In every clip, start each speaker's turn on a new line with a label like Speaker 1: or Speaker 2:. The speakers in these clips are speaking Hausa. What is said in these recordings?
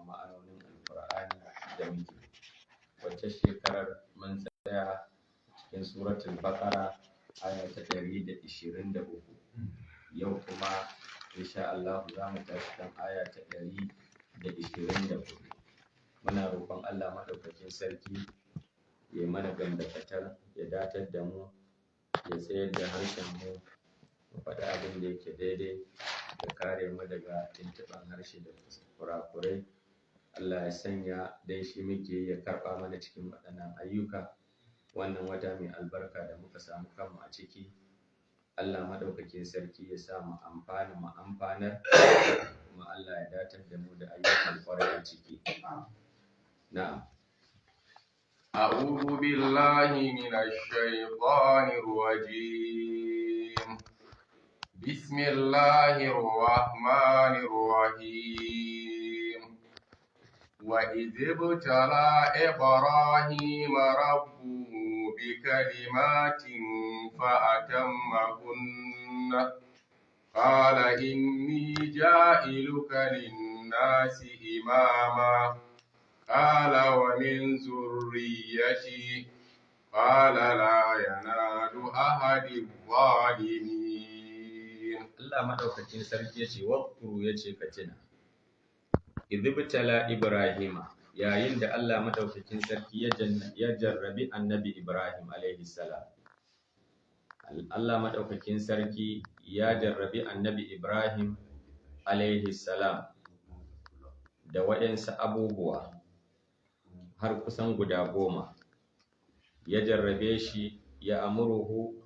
Speaker 1: ma'anonin alkur'ani da muke. Wacce shekarar mun tsaya cikin suratul baqara aya ta 123. Yau kuma insha Allah za mu tashi kan aya ta 124. Muna roƙon Allah madaukakin sarki ya mana gamdakatar, ya datar da mu, ya tsayar da harshen mu faɗi abin da yake daidai, ya kare mu daga tuntuɓen harshe da kurakurai. Allah ya sanya dan shi muke ya karɓa mana cikin waɗannan ayyuka. Wannan wata mai albarka da muka samu kanmu a ciki, Allah madaukakin sarki ya sa mu amfana mu amfanar, kuma Allah ya datar da mu da ayyukan ƙwarai a ciki. Na'am.
Speaker 2: أعوذ بالله من الشيطان الرجيم. بسم الله الرحمن الرحيم. وإذ ابتلى إبراهيم ربه بكلمات فأتمهن قال إني جاعلك للناس إماما قال ومن ذريتي قال لا ينال أحد الظالمين.
Speaker 1: Allah madaukakin sarki yace waqtu yace katina idibtala ibrahima, yayin da Allah madaukakin sarki ya jarrabi annabi Ibrahim alaihi salam. Allah madaukakin sarki ya jarrabi annabi Ibrahim alaihi salam da waɗansu abubuwa har kusan guda 10. Ya jarrabe shi, ya amuruhu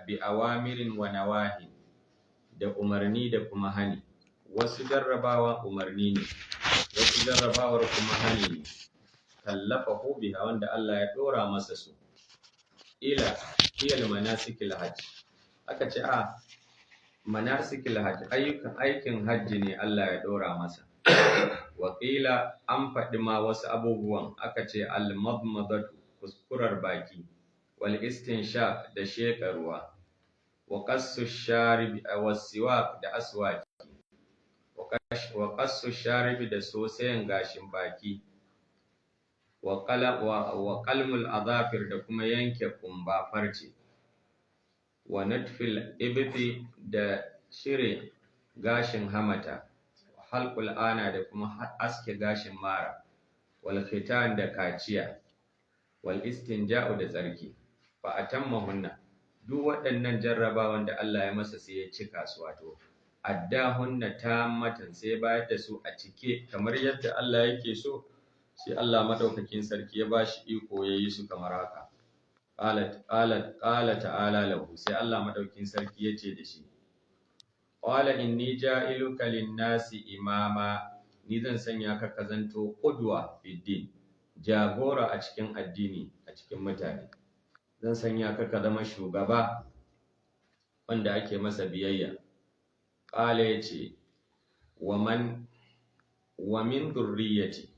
Speaker 1: bi awamirin wa nawahi, da umarni da kuma hani. Wasu jarrabawa umarni ne, wasu jarrabawar kuma hani ne. Kallafahu biha, wanda Allah ya dora masa su. Hiyal manasikil hajj, aka ce manasikil hajj, aikin hajji ne Allah ya dora masa. Wakila an faɗi ma wasu abubuwan, aka ce al-madmadatu, kuskurar baki, wal istinshaq da sheƙa ruwa, wa qassu sharibi was-siwak da aswaki, wa qassu sharibi da sosayen gashin baki, wa qalmul azafir da kuma yanke kumba farce, wa natfil ibti da shire gashin hamata, halqul ana da kuma aske gashin mara, wal khitan da kaciya, wal istinja'u da tsarki. Fa atammahunna, duk waɗannan jarrabawan da Allah ya masa sai ya cika su, wato addahunna tammatan, sai bayar da su a cike kamar yadda Allah yake so. Sai Allah madaukakin sarki ya bashi iko yayi su kamar haka. Qala ta'ala lahu, sai Allah madaukakin sarki yace da shi, qala inni ja'iluka lin-nasi imama, ni zan sanya ka zanto qudwa fid-din, jagora a cikin addini, a cikin mutane. Zan sanya ka zama shugaba wanda ake masa biyayya. Qala yace wa min dhurriyyati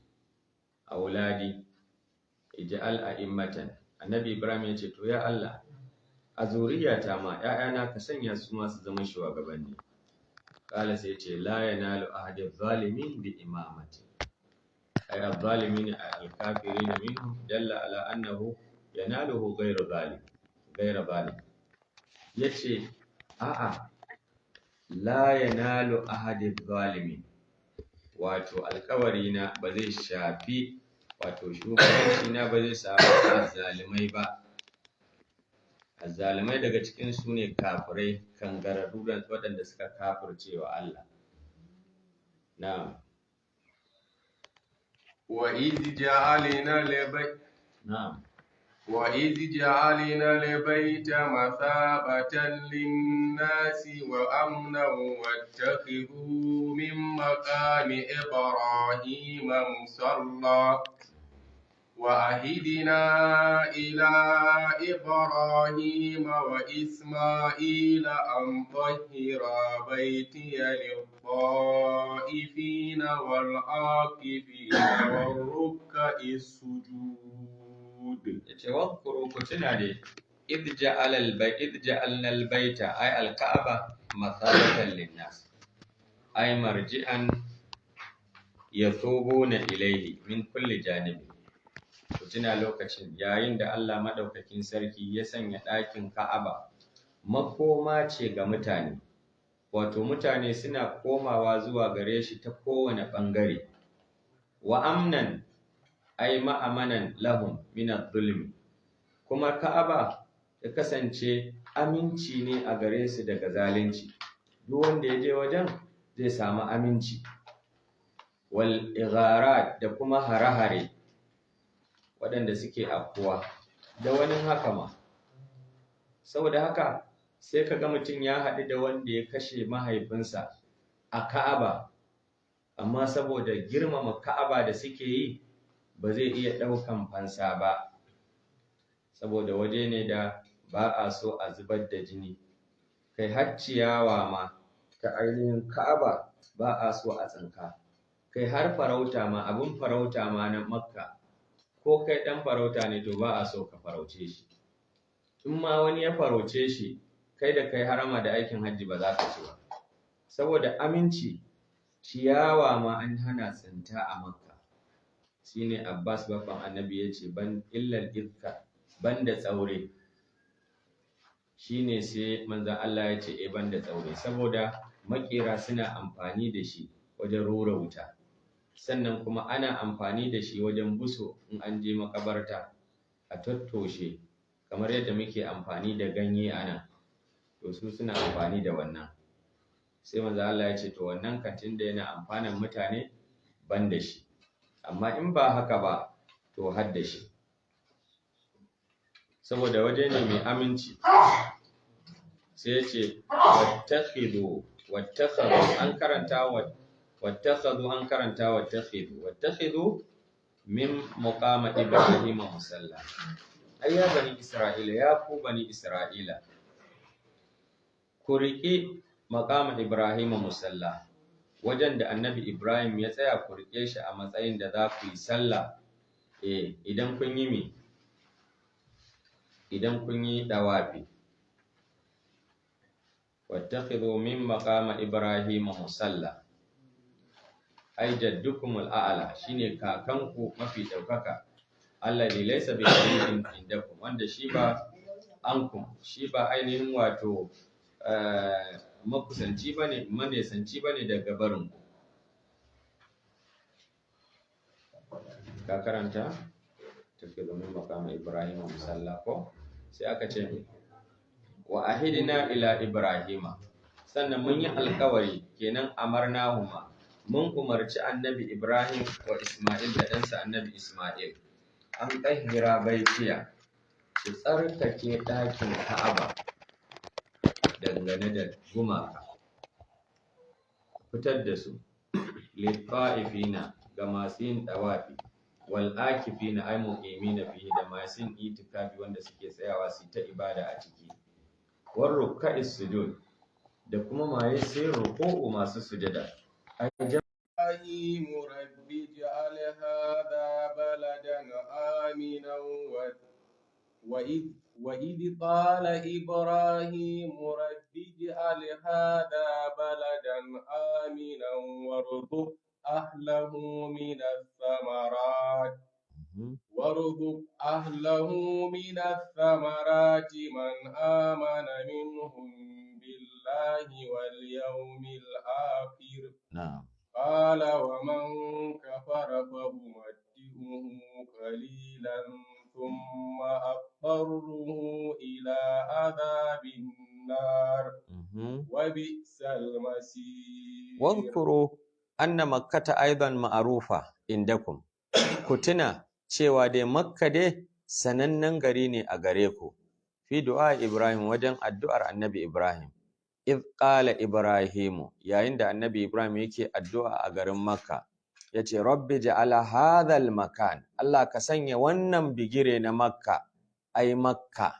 Speaker 1: auladi ij'al a'immatan. Annabi Ibrahim yace to ya Allah, a zuriyata ma ƴaƴana ka sanya su ma su zama shugabanni. Qala sai yace la yanalu ahadi zalimin bi imamati, ay az-zalimin al-kafirin minhum, dalla ala annahu yanaluhu ghayru zalim. Yace a'a, la yanalu ahadi zalimin, wato alkawari na ba zai shafi, wato shugabanci na ba zai samu azzalimai ba. Azzalimai daga cikin su ne kafirai, kangararru waɗanda suka kafircewa Allah. Na'am.
Speaker 2: وإذ جعلنا البيت مثابة للناس وأمنا واتخذوا من مقام إبراهيم مصلى وعهدنا إلى إبراهيم وإسماعيل أن طهرا بيتي للطائفين والعاكفين والركع السجود.
Speaker 1: واذكروا كتنا دي إذ جعلنا البيت أي الكعبة مثابة للناس، أي مرجعا yatubuna ilayhi min kulli janibi. Ku tuna lokacin yayin da Allah madaukakin sarki ya sanya ɗakin Ka'aba makoma ce ga mutane, wato mutane suna komawa zuwa gare shi ta kowane ɓangare. Wa amnan ay ma'amanan lahum min adh-dhulm, kuma Ka'aba ya kasance aminci ne a gare su daga zalunci. Duk wanda ya je wajen zai samu aminci. Wal igharat, da kuma hare-hare waɗanda suke afkuwa da wani haka ma. Saboda haka sai ka ga mutum ya haɗu da wanda ya kashe mahaifinsa a Ka'aba, amma saboda girmama Ka'aba da suke yi ba zai iya ɗaukan fansa ba, saboda waje ne da ba a so a zubar da jini. Kai har ciyawa ma ta ainihin Ka'aba ba a so a tsinka. Kai har farauta ma, abin farauta ma na Makka, ko kai ɗan farauta ne to ba a so ka farauce shi. In ma wani ya farauce shi, kai da kai harama da aikin hajji ba za ka ci ba. Saboda aminci, ciyawa ma an hana tsinta a Makka. Shine Abbas babban annabi ya ce ban illal ifka, banda tsaure. Shine sai manzon Allah ya ce banda tsaure, saboda makera suna amfani da shi wajen rura wuta. Sannan kuma ana amfani da shi wajen buso in an je makabarta a tattoshe, kamar yadda muke amfani da ganye a nan, to su suna amfani da wannan. Sai manzo Allah ya ce to wannan kantin da yana amfanan mutane ban da shi, amma in ba haka ba to har da shi, saboda waje ne mai aminci. Sai ya ce wattakhidhu an karanta wattakhidhu min muqama Ibrahim musalla. Ayya bani Isra'ila, ya ku bani Isra'ila, ku riƙi maqama Ibrahim musalla, wajen da annabi Ibrahim ya tsaya ku riƙe shi a matsayin da za ku yi sallah. Idan kun yi me? Idan kun yi dawafi. wattakhidhu min maqama Ibrahim musalla, ai jaddukumul a'la, shine kakanku mafi daukaka, alladhi laysa bi qaribin indakum, wanda shi ba ankum, shi ba ainihin wato makusanci bane, manesanci bane daga barin ku. Ka karanta takhidhu min maqama Ibrahim musalla ko? Sai aka ce wa ahidna ila Ibrahima, sannan mun yi alkawari, kenan amarnahuma, mun umarci annabi Ibrahim wa Isma'il da ɗansa annabi Isma'il, an tahira baitiya, su tsarkake ɗakin Ka'aba dangane da gumaka, fitar da su, liqa'ifina, ga masu yin dawafi, wal akifina ay muqimina fihi, da masu yin itikafi wanda suke tsayawa su ta ibada a ciki, war ruk'a'is sujud, da kuma maye sai ruku'u masu sujada.
Speaker 2: إبراهيم رب اجعل هذا بلدا آمنا وإذ قال إبراهيم رب اجعل هذا بلدا آمنا وارزق أهله من الثمرات من آمن منهم بالله واليوم الآخر.
Speaker 1: نعم.
Speaker 2: قال ومن كفر فأمتعه قليلا ثم أضطره إلى عذاب النار وبئس المصير.
Speaker 1: واذكروا أن مكة أيضا معروفة عندكم. كتنا cewa dai Makka dai sanannen gari ne a gare ku, fi du'a Ibrahim, wajen addu'ar annabi Ibrahim. Iz qala Ibrahimu, yayin da annabi Ibrahim yake addu'a a garin Makka, yace rabbi ja'ala hadhal makan, Allah ka sanya wannan bigire na Makka, ai Makka,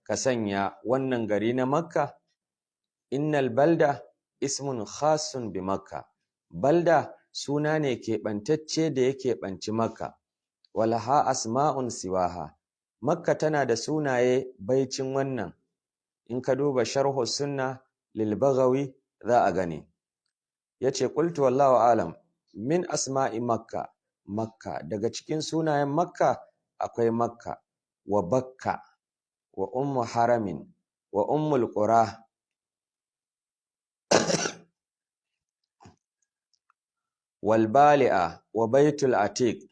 Speaker 1: ka sanya wannan gari na Makka, innal balda ismun khasun bi Makka, balda suna ne keɓantacce da yake ɓanci Makka, walaha asma'un siwaha, Makka tana da sunaye baicin wannan. In ka duba sharhu sunna lil Baghawi za a gani. Yace qultu wallahu alam, min asma'i makka, makka daga cikin sunayen makka akwai makka wa bakka wa ummu haramin wa ummul qura wal bali'a wa baitul atiq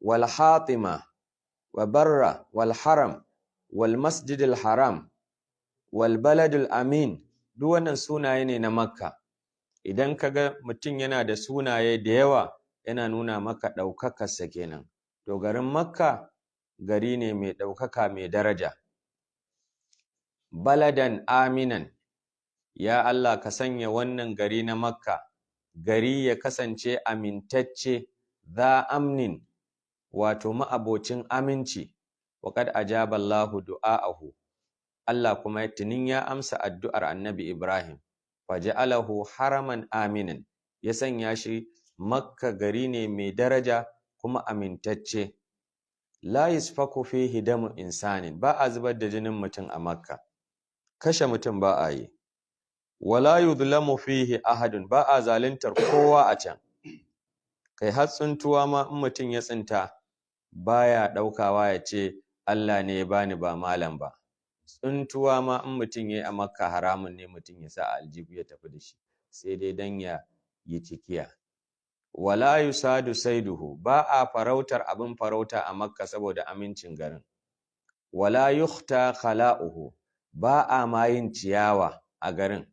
Speaker 1: wal hatima wa barra wal haram wal masjidil haram wal baladul amin. Duk wannan sunaye ne na makka. Idan kaga mutum yana da sunaye da yawa yana nuna maka ɗaukakarsa kenan. To garin makka gari ne mai ɗaukaka mai daraja. Baladan aminan, ya Allah ka sanya wannan gari na makka gari ya kasance amintacce, za amnin wato ma'abocin aminci. Waƙad ajaba Allahu du'a'ahu, Allah kuma tunin ya amsa addu'ar annabi Ibrahim. Faja'alahu haraman aminan, ya sanya shi makka gari ne mai daraja kuma amintacce. La yusfaku fihi damu insanin, ba a zubar da jinin mutum a makka, kashe mutum ba a yi. Wala yudlamu fihi ahadun, ba a zaluntar kowa a can. Kai har tsuntuwa ma in mutum ya tsinta baya ɗaukawa ya ce Allah ne ya bani ba malam ba. Tsuntuwa ma in mutum ya yi a makka haramun ne mutum ya sa a aljihu ya tafi da shi, sai dai dan ya yi cikiya. Wala yusadu saiduhu, ba a farautar abin farauta a makka saboda amincin garin. Wala yukhta khala'uhu, ba a ma yin ciyawa a garin.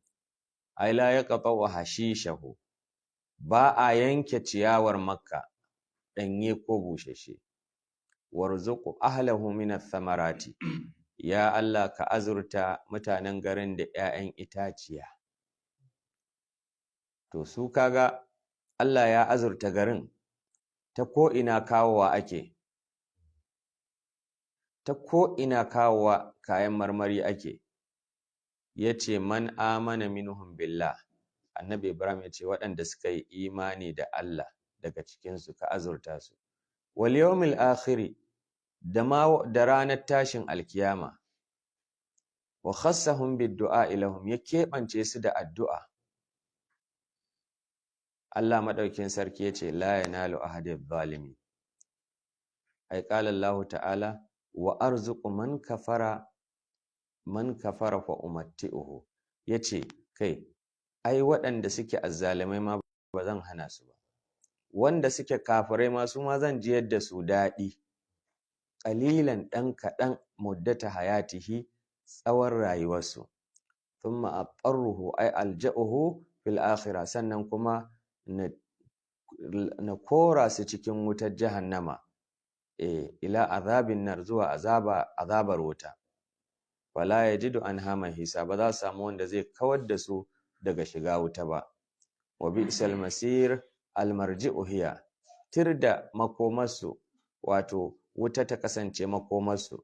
Speaker 1: Ai la yaqta'u hashishahu, ba a yanke ciyawar makka ɗanye ko bushashe. Warzuqu ahlahu minath thamarati, ya Allah ka azurta mutanen garin da 'ya'yan itaciya. To su kaga Allah ya azurta garin ta ko'ina kawowa ake, ta ko'ina kawowa kayan marmari ake. Ya ce man amana minhum billah, annabi Ibrahim ya ce waɗanda suka yi imani da Allah daga cikinsu ka azurta su. Wal yawmil akhiri, da ranar tashin alkiyama. Wa khassahum bid du'a ilahum, ya keɓance su da addu'a. Allah madaukin sarki yace la yanalu ahadiz zalimi. Ai qala Allah ta'ala wa arzuqu man kafara fa umatti'uhu. Yace kai ai waɗanda suke azzalimai ma ba zan hana su ba, wanda suke kafirai ma su ma zan jiyar da su daɗi. Qalilan ɗan kaɗan muddata hayatihi, tsawon rayuwarsu. Thumma aqarruhu ay alja'uhu fil akhirah, sannan kuma na kora su cikin wutar jahannama, ila azabin nar, zuwa azabar wuta. Wala yajidu anha mahisa, ba za su samu wanda zai kawar da su daga shiga wuta ba. Wa bi'sal masir almarji'u hiya, tirda makomarsu, wato wuta ta kasance makomarsu.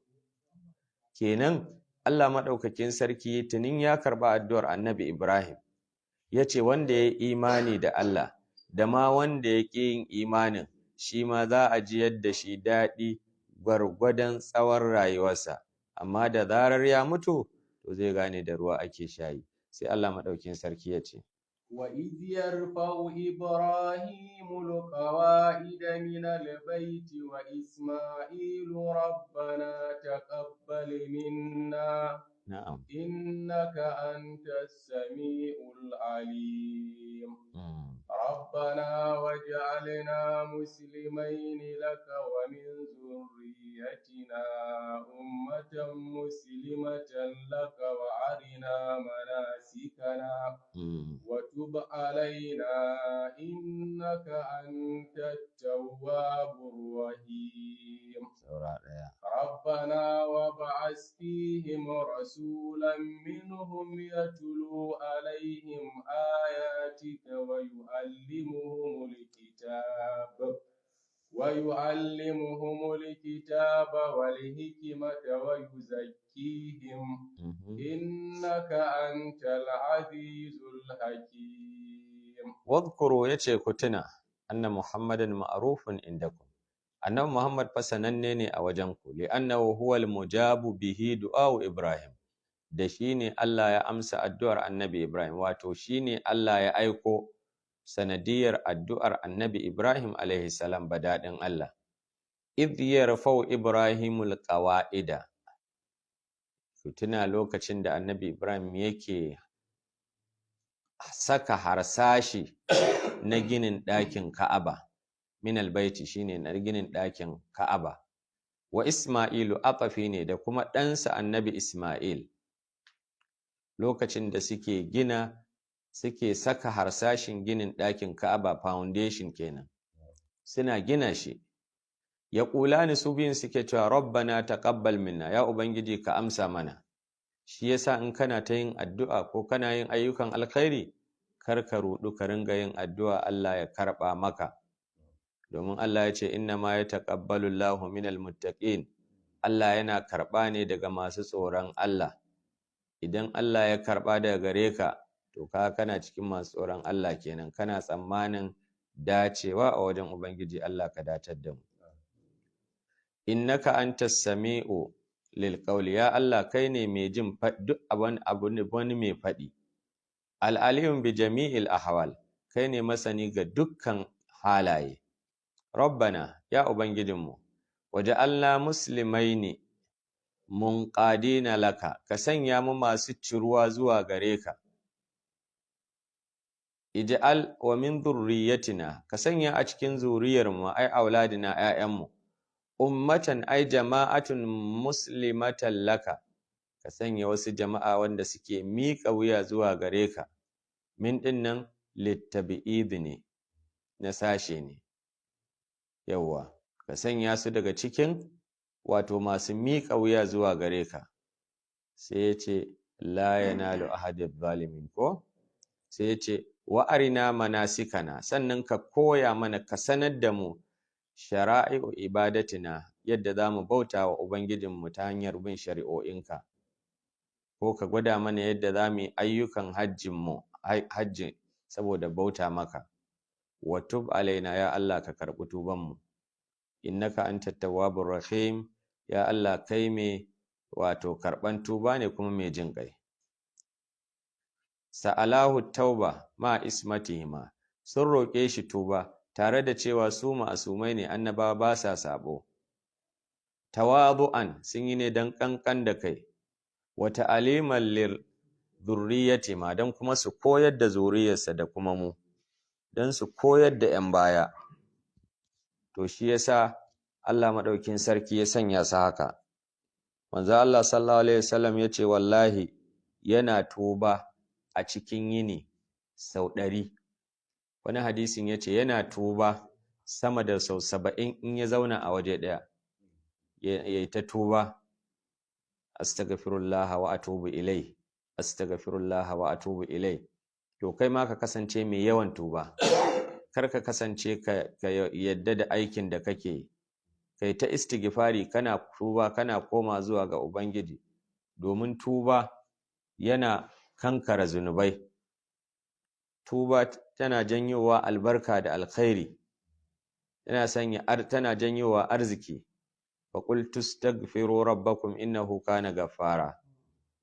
Speaker 1: Kenan Allah madaukakin sarki tunin ya karba addu'ar annabi Ibrahim, yace wanda ya yi imani da Allah da ma wanda ya ƙi yin imanin, shi ma za a jiyar da shi daɗi gwargwadon tsawon rayuwarsa, amma da zarar ya mutu to zai gane da ruwa ake shayi. Sai Allah madaukakin sarki ya ce
Speaker 2: وإذ يرفع إبراهيم القواعد من البيت وإسماعيل ربنا تقبل منا
Speaker 1: na'am.
Speaker 2: إنك أنت السميع العليم ربنا واجعلنا مسلمين لك ومن ذريتنا أمة مسلمة لك وأرنا مناسكنا وتب علينا إنك أنت التواب الرحيم ربنا وابعث فيهم رسولا منهم يتلو عليهم آياتك ويعلمهم الكتاب والحكمة ويزكيهم إنك أنت العزيز الحكيم.
Speaker 1: واذكروا yace ku tuna anna muhammadan ma'rufun indakum, annabi muhammad fa sananne ne a wajen ku, li'annahu huwal mujabu bihi du'a'u ibrahim, da shine Allah ya amsa addu'ar annabi Ibrahim, wato shine Allah ya aiko sanadiyar addu'ar annabi Ibrahim alaihi salam badadin Allah. Idh yarfau Ibrahimul qawa'ida, tuna lokacin da annabi Ibrahim yake saka harsashi na ginin ɗakin Ka'aba, min albaiti shine na ginin ɗakin Ka'aba, wa Isma'ilu atafi ne da kuma ɗansa annabi Isma'il, lokacin da suke saka harsashin ginin ɗakin Ka'aba, foundation kenan, suna gina shi. Ya ƙulani su biyun suke cewa rabbana taqabbal minna, ya ubangiji ka amsa mana. Shi yasa in kana ta yin addu'a ko kana yin ayyukan alkhairi, kar ka ruɗu ka ringa yin addu'a Allah ya karɓa maka, domin Allah ya ce inna ma yataqabbalu Allahu minal muttaqin, Allah yana karɓa ne daga masu tsoron Allah. Idan Allah ya karɓa daga gare ka, to kana cikin masu tsoron Allah kenan, kana tsammanin dacewa a wajen Ubangiji. Allah ka datar da mu. Innaka antas sami'u lil qawli, ya Allah kai ne mai jin duk wani mai faɗi. Al-alim bi jami'il ahwal, kai ne masani ga dukkan halaye. Rabbana, ya ubangijinmu, waja'alna muslimaini munqadina laka, ka sanya mu masu ciruwa zuwa gare ka. Ij'al wa min dhurriyyatina, ka sanya a cikin zuriyarmu ai auladina, 'ya'yanmu, ummatan ai jama'atun muslimatan laka, ka sanya wasu jama'a wanda suke miƙa wuya zuwa gare ka. Min dinnan littabi'id ne, na sashe ne. Yawwa, ka sanya su daga cikin wato masu miƙa wuya zuwa gare ka. Sai ya ce la yanalu ahadidh zalimin, ko sai ya ce wa arina manasikana, sannan ka koya mana, ka sanar da mu shara'i'u ibadatina, yadda za mu bauta wa Ubangijinmu ta hanyar bin shari'o'inka, ko ka gwada mana yadda za mu yi ayyukan hajji saboda bauta maka. Wa tub alaina, ya Allah ka karɓi tubanmu, innaka antat tawwabur rahim, ya Allah kai mai wato karɓan tuba ne kuma mai jin ƙai. Sa'alahu tauba ma ismatihima, sun roƙe shi tuba tare da cewa su ma'asumai ne, annabawa ba sa sabo. Tawadu'an, sun yi ne don ƙanƙan da kai, wa ta'aliman lir zurriyyati ma, don kuma su koyar da zuriyarsa da kuma mu, don su koyar da 'yan baya. To shi yasa Allah maɗaukin sarki ya sanya su haka. Manzo Allah sallallahu alaihi wasallam ya ce wallahi yana tuba a cikin yini sau 100. Wani hadisin ya ce yana tuba sama da sau 70 in ya zauna a waje ɗaya, ya yi ta tuba, astaghfirullah wa atubu ilai, astaghfirullah wa atubu ilai. To kai ma ka kasance mai yawan tuba, kar ka kasance ka yadda da aikin da kake, kai ta istighfari, kana tuba, kana koma zuwa ga Ubangiji, domin tuba yana kankara zunubai. Tuba tana janyowa albarka da alkhairi, tana janyowa arziki. Fa qul tastaghfiru rabbakum innahu kana ghaffara.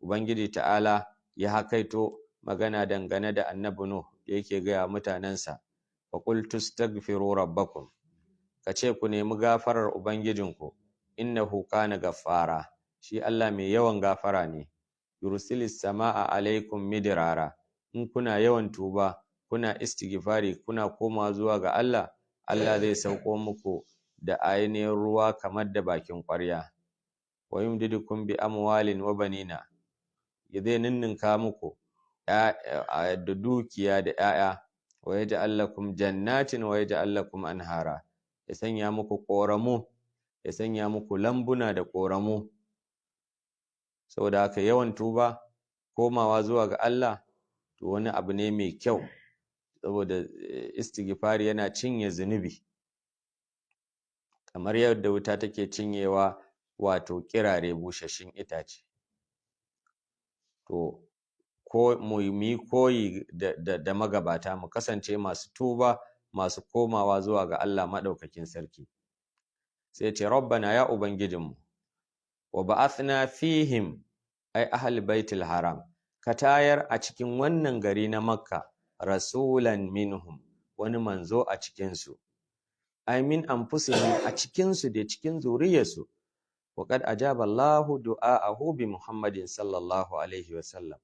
Speaker 1: Ubangiji ta'ala ya hakaito magana dangane da annabi Nuh da yake gaya mutanensa, fa qul tastaghfiru rabbakum, kace ku nemi gafarar ubangijinku, innahu kana ghaffara, shi Allah mai yawan gafara ne. Yursilis samaa alaikum midrara, in kuna yawan tuba, kuna istighfari, kuna koma zuwa ga Allah, Allah zai sauko muku da ainihin ruwa kamar da bakin ƙwarya. Wa yumdidukum bi amwalin wa banina, zai ninninka muku da dukiya da 'ya'ya. Wa yaj'al lakum jannatin wa yaj'al lakum anhara, ya sanya muku ƙoramu, ya sanya muku lambuna da ƙoramu. Saboda haka yawan tuba, komawa zuwa ga Allah, to wani abu ne mai kyau, saboda istighfari yana cinye zunubi, kamar yadda wuta take cinyewa wato kirare, bushashin itace. To ko mu yi koyi da magabata, mu kasance masu tuba, masu komawa zuwa ga Allah maɗaukakin sarki. Sai ce rabbana, ya ubangijinmu, wa ba'athna fihim ay ahli baitul haram, ka tayar a cikin wannan gari na Makka rasulan minhum, wani manzo a cikinsu ay min anfusihim a cikinsu da cikin zuriyarsu wa qad ajaba Allahu du'aahu bi Muhammadin sallallahu alaihi wasallam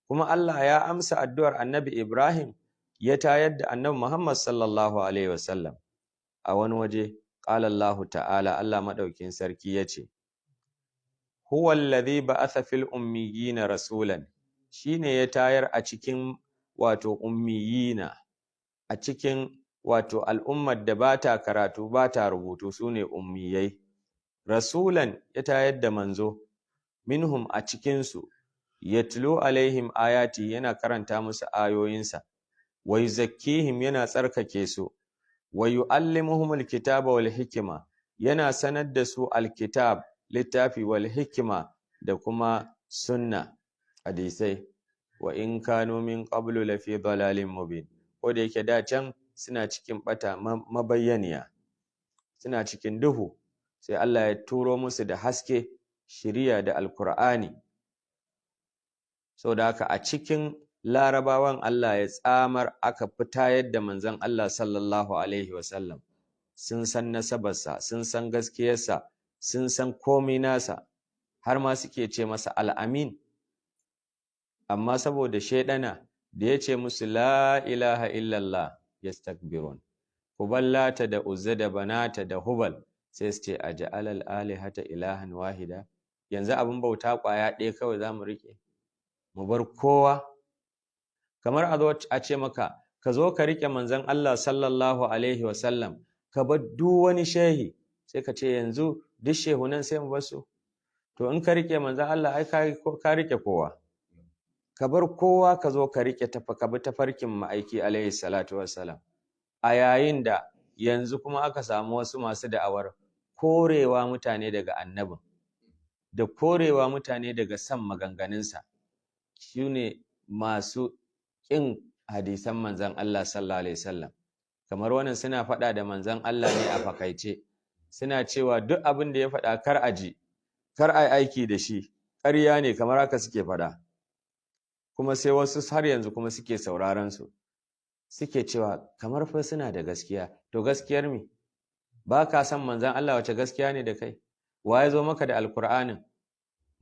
Speaker 1: kuma Allah ya amsa addu'ar annabi Ibrahim ya tayar da annabi Muhammad sallallahu alaihi wasallam a wani waje qala Allah ta'ala Allah madaukin sarki yace huwa alladhi ba'atha fil ummiyina rasulan shine ya tayar a cikin wato ummiyina a cikin wato al'ummar da bata karatu bata rubutu sune ummiyai rasulan ya tayar da manzo minhum a cikin su yatlu alaihim ayati yana karanta musu ayoyinsa wa yuzakkihim yana tsarkake su wa yuallimuhumul kitaba wal hikma yana sanar da su alkitab littafi wal hikma da kuma sunna hadisai wa in kanu min qablu lafi dalalin mubin ko da yake da can suna cikin bata mabayyaniya suna cikin duhu sai Allah ya turo musu da haske shiriya da alkur'ani saboda haka a cikin larabawan Allah ya tsamar aka fitayar da manzon Allah sallallahu alaihi wasallam sun san nasabarsa sun san gaskiyarsa sun san komai nasa har ma suke ce masa al'amin amma saboda shaidana da ya ce musu la ilaha illallah yastakbirun huballata da uzza da banata da hubal sai su ce aj'alal alihata ilahan wahida yanzu abin bauta kwaya ɗaya kawai zamu rike mu bar kowa kamar a zo a ce maka ka zo ka rike manzon Allah sallallahu alaihi wasallam ka bar duk wani shehi sai ka ce yanzu duk shehunan sai mu bar su to in ka rike manzon Allah ai ka rike kowa ka bar kowa ka zo ka rike ka bi tafarkin ma'aiki alaihi salatu wassalam a yayin da yanzu kuma aka samu wasu masu da'awar korewa mutane daga annabin da korewa mutane daga san maganganunsa shine masu ƙin hadisan manzon Allah sallallahu alaihi wasallam kamar wannan suna faɗa da manzon Allah ne a fakaice suna cewa duk abin da ya faɗa kar a ji kar a yi aiki da shi ƙarya ne kamar haka suke faɗa kuma sai wasu har yanzu kuma suke sauraron su suke cewa kamar fa suna da gaskiya to gaskiyar me ba ka san manzon Allah wace gaskiya ne da kai wa ya zo maka da alkur'anin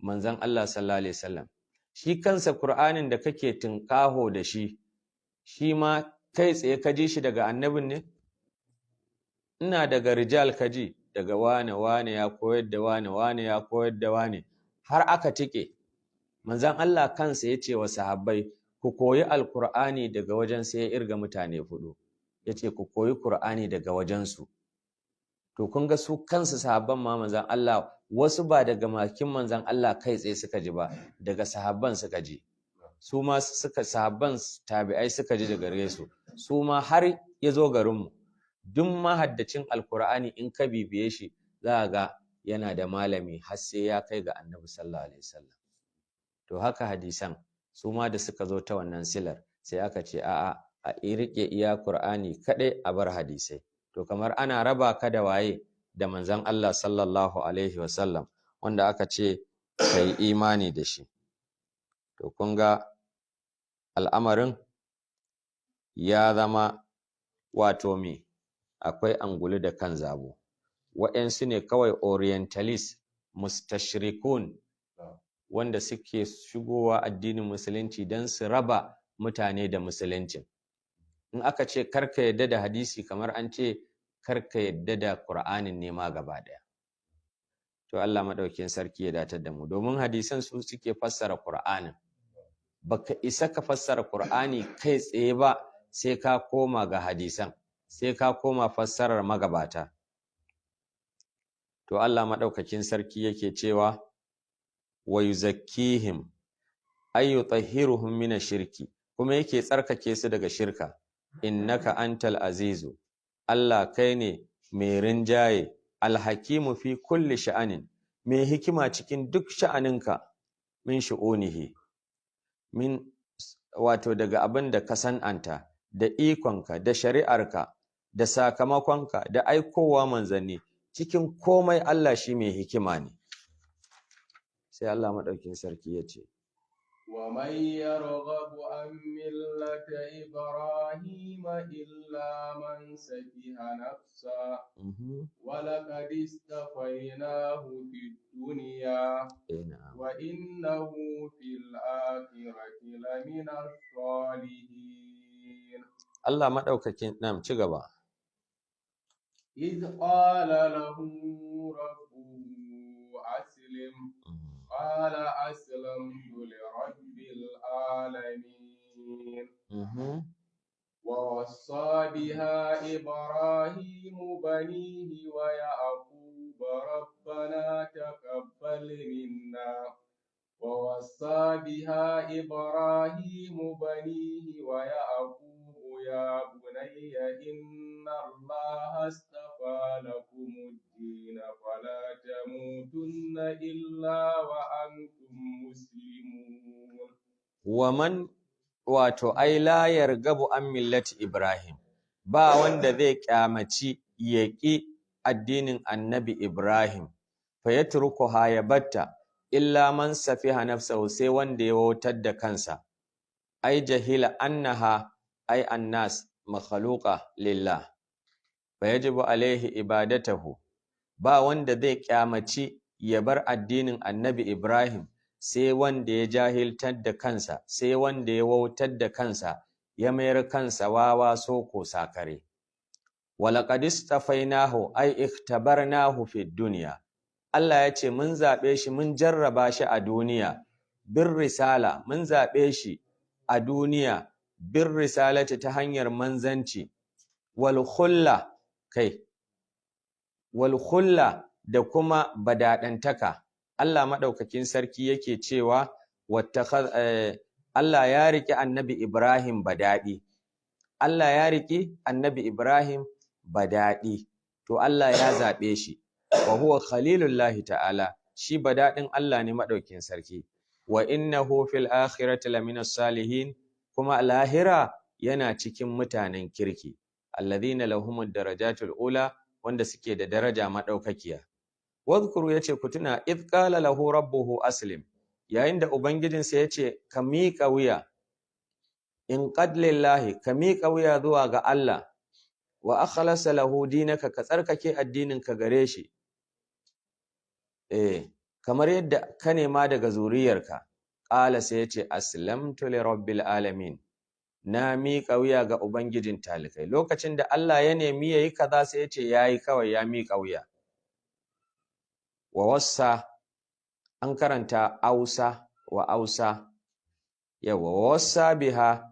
Speaker 1: manzon Allah sallallahu alaihi wasallam shi kansa Qur'anin da kake tinkaho da shi shi ma kai tsaye ka ji shi daga annabin ne ina daga rijal ka ji daga wane ya koyar da wane ya koyar da wane har aka tike manzon Allah kansa ya ce wa sahabbai ku koyi alkur'ani daga wajen sai ya irga mutane hudu ya ce ku koyi Qur'ani daga wajensu to kun ga su kansu sahabban ma manzon Allah wasu ba daga makin manzon Allah kai tsaye suka ji ba daga sahabban suka ji su ma sahabban tabi'ai suka ji daga gare su su ma har ya zo garin mu duk mahaddacin alkur'ani in ka bibiye shi za ga yana da malami har sai ya kai ga annabi sallallahu alaihi wasallam to haka hadisan su ma da suka zo ta wannan silar sai aka ce a'a a rike iya Qur'ani kadai a bar hadisai to kamar ana raba ka da waye da manzon Allah sallallahu alaihi wasallam wanda aka ce kai imani da shi to kun ga al'amarin ya zama wato me akwai angulu da kan zabo waɗansu ne kawai orientalist mustashrikun wanda suke shigowa addinin musulunci don su raba mutane da musulunci in aka ce karka yadda da hadisi kamar an ce karka yadda da Qur'anin ne ma gaba daya to Allah madaukakin sarki ya datar da mu domin hadisan su suke fassara Qur'anin baka isa ka fassara Qur'ani kai tsaye ba sai ka koma ga hadisan sai ka koma fassarar magabata to Allah madaukakin sarki yake cewa wa yuzakkihim ay yutahhiruhum min ash-shirki kuma yake tsarkake su daga shirka innaka antal azizu Allah kai ne mai rinjaye alhakimu fi kulli sha'anin mai hikima cikin duk sha'aninka min shu'unihi min wato daga abin da ka san'anta da ikonka da shari'arka da sakamakonka da aikowa manzanni cikin komai Allah shi mai hikima ne sai Allah madaukin sarki ya ce
Speaker 2: ومن يرغب عن ملة إبراهيم إلا من سفه نفسه ولقد اصطفيناه في الدنيا وإنه في الآخرة لمن الصالحين.
Speaker 1: Allah maɗaukakin nam ci gaba.
Speaker 2: إذ قال له ربه أسلم قال أسلمت لرب العالمين. ووصى بها إبراهيم بنيه ويعقوب ربنا تقبل منا. ووصى بها إبراهيم بنيه ويعقوب يا بني إن الله اصطفى لكم الدين فلا تموتن إلا وأنتم مسلمون.
Speaker 1: Waman wato ai la yargabu an millati Ibrahim, ba wanda zai kyamaci yaƙi addinin annabi Ibrahim, fa yatrukuha ya batta illa man safiha nafsahu, sai wanda ya wautar da kansa, ai jahila annaha ai annas makhluqa lillah fa yajibu alaihi ibadatahu. Ba wanda zai kyamaci ya bar addinin annabi Ibrahim sai wanda ya jahiltar da kansa, sai wanda ya wautar da kansa, ya mayar kansa wawa soko sakare. Walaqad istafainahu ay ikhtabarnahu fid dunya. Allah ya ce mun zaɓe shi, mun jarraba shi a duniya, bin risala, mun zaɓe shi a duniya bin risalati ta hanyar manzanci, wal khulla da kuma badaɗantaka. Allah maɗaukakin sarki yake cewa Allah ya riƙe annabi Ibrahim badaɗi. Allah ya riƙe annabi Ibrahim badaɗi. To Allah ya zaɓe shi. Wa huwa khalilullahi ta'ala. Shi badaɗin Allah ne maɗaukin sarki. Wa innahu fil akhirati lamina salihin. Kuma lahira yana cikin mutanen kirki. Alladhina lahumud darajatul ula, wanda suke da daraja maɗaukakiya. Wadhkuru yace ku tuna id qala lahu rabbuhu aslim, yayin da ubangijinsa yace ka miƙa wuya, in qad lillahi, ka miƙa wuya zuwa ga Allah, wa akhlasa lahu dinaka, ka tsarkake addinin ka gare shi, kamar yadda ka nema daga zuriyarka. Qala sai yace aslamtu li rabbil alamin, na miƙa wuya ga ubangijin talikai. Lokacin da Allah ya nemi yayi kaza sai yace yayi, kawai ya miƙa wuya. Wa wassa, an karanta ausa wa ausa, yawa wa wassa biha,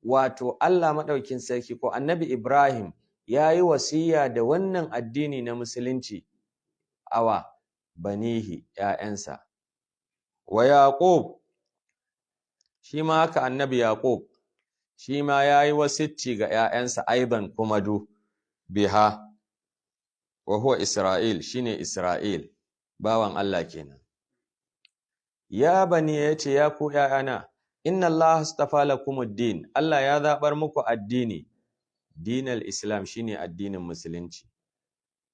Speaker 1: wato Allah maɗaukin sarki ko annabi Ibrahim ya yi wasiya da wannan addini na musulunci awa banihi, ‘ya'yansa. Wa Yaƙub, shi ma haka annabi Yaƙub, shi ma ya yi wasicci ga ‘ya'yansa aiban kuma biha, wa huwa Isra'il, shi ne Isra'il. Bawan Allah kenan. Ya bani, ya ce ya ku ‘ya'yana, inna Allah astafa lakumuddin, Allah ya zaɓar muku addini, dinal Islam shine addinin musulunci.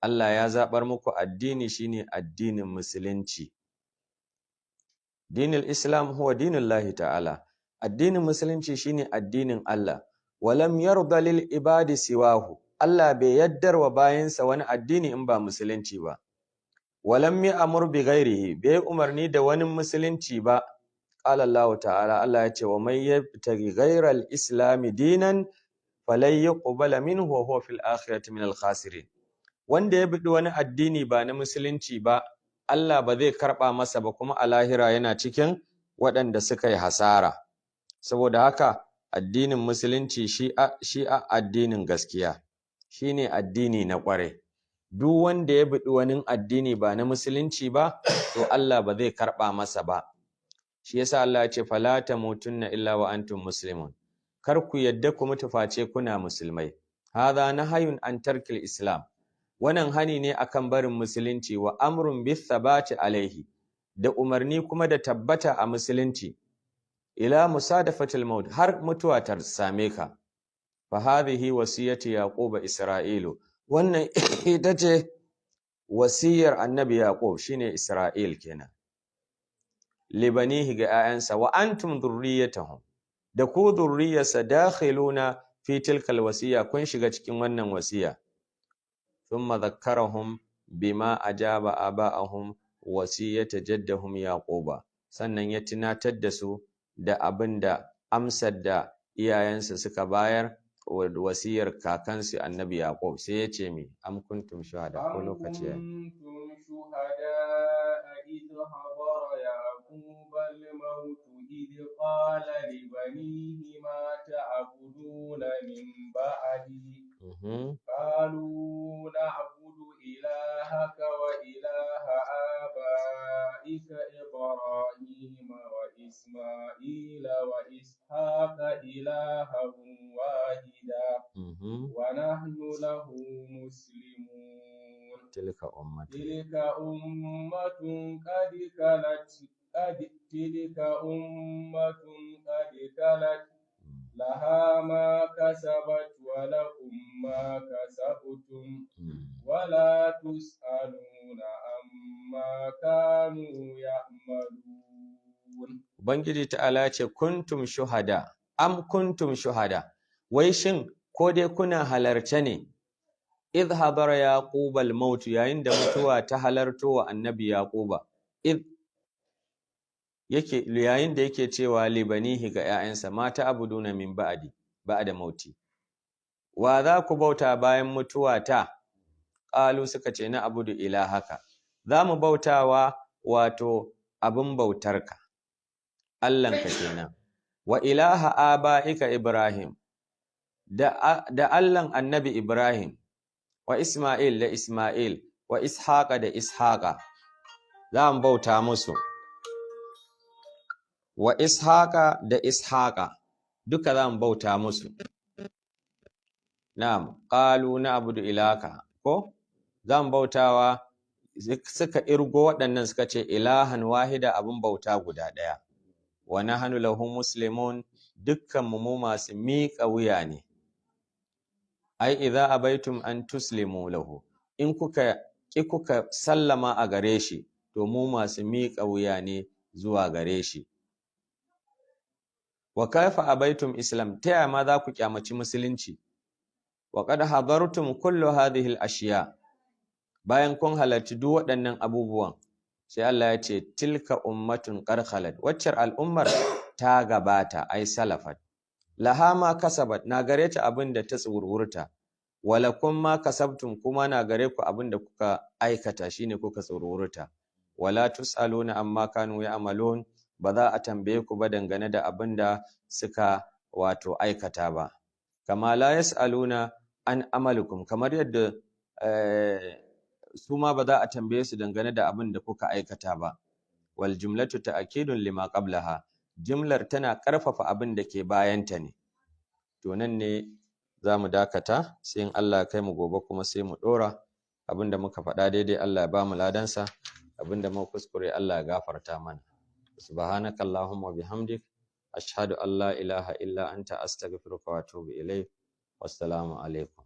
Speaker 1: Allah ya zaɓar muku addini shine addinin musulunci. Dinul Islam huwa dinullahi ta'ala, addinin musulunci shine addinin Allah. Walam yarda lil ibadi siwahu, Allah bai yaddar wa bayansa wani addini in ba musulunci ba. Walam ya'mur bi ghairihi, bai umarni da wani musulunci ba. Qala Allah ta'ala, Allah ya ce wa man yabtaghi ghayra al-islam dinan falan yuqbala minhu wa huwa fil akhirati min al-khasirin. Wanda ya bidi wani addini ba na musulunci ba, Allah ba zai karba masa ba, kuma a lahira yana cikin waɗanda suka yi hasara. Saboda haka addinin musulunci shi a addinin gaskiya, shine addini na ƙware. Duk wanda ya bidi wani addini ba na musulunci ba, to Allah ba zai karba masa ba. Shi yasa Allah ya ce fala tamutunna illa wa antum muslimun, kar ku yadda ku mutu face kuna musulmai. Hadha nahyun an tarkil islam, wannan hani ne akan barin musulunci, wa amrun bis sabati alaihi, da umarni kuma da tabbata a musulunci, ila musadafatil maut, har mutuwa ta same ka. Fa hadhihi wasiyatu yaquba isra'ilu, wannan ita ce wasiyar annabi Yaqub, shine Isra'il kenan. libanihi ga 'ya'yansa wa antum dhurriyyatuhum da ku dhurriyyarsa dakhiluna fi tilkal wasiya kun shiga cikin wannan wasiya thumma dhakkarahum bima ajaba aba'ahum wasiyata jaddahum yaquba sannan ya tunatar da su da abinda amsar da iyayensa suka bayar wasiyar kakansu annabi yaqub sai ya ce mi am kuntum shuhada ko lokaci ya
Speaker 2: إذ قال لبنيه ما تعبدون من بعدي قالوا نعبد إلهك وإله آبائك إبراهيم وإسماعيل وإسحاق إلها واحدا ونحن له مسلمون تلك أمة قد خلت تلك أمة قد خلت لها ما كسبت ولكم ما كسبتم ولا تسألون عما كانوا يعملون.
Speaker 1: Ubangiji ta'ala ce kuntum shuhada am kuntum shuhada wai shin ko dai kuna halarce ne idh hadara yaqub al-maut yayin da mutuwa ta halarto wa annabi yaquba yayin da yake cewa libanihi ga 'ya'yansa mata abuduna min ba'da mauti wa za ku bauta bayan mutuwa ta qalu suka ce na abudu ilahaka za mu bautawa wato abin bautarka Allahnka kenan wa ilaha aba'ika Ibrahim da Allahn annabi Ibrahim wa Isma'il da Isma'il wa Ishaqa da Ishaqa za mu bauta musu wa Ishaqa da Ishaqa duka za mu bauta musu na'am qalu na'budu ilaka ko za mu bautawa suka irgo waɗannan suka ce ilahan wahida abun bauta guda ɗaya wa nahnu lahu muslimun dukkan mu masu miƙa wuya ne ai idza abaitum an tuslimu lahu in kuka sallama a gare shi to mu masu miƙa wuya ne zuwa gare shi wa kaifa abaitum islam ta yaya ma za ku kyamaci musulunci wa qad hadartum kullu hadhihi al-ashiya bayan kun halarci duk waɗannan abubuwan sai Allah ya ce tilka ummatun qad khalat waccar al'ummar ta gabata ai salafat laha ma kasabat na gare ta abin da ta tsururta walakum ma kasabtum kuma na gare ku abin da kuka aikata shine kuka tsururta wala tusaluna amma kanu ya'malun ba za a tambaye ku ba dangane da abin da suka wato aikata ba kama la yasaluna an amalukum kamar yadda su ma ba za a tambaye su dangane da abin da kuka aikata ba wal jumlatu ta'kidun lima qablaha jumlar tana karfafa abin da ke bayanta ne to nan ne zamu dakata sai in Allah ya kai mu gobe kuma sai mu dora abin da muka faɗa daidai Allah ya ba mu ladansa abin da muka kuskure Allah ya gafarta mana subhanakallahumma bihamdik ashhadu an la ilaha illa anta astaghfiruka wa atubu ilayk wassalamu alaikum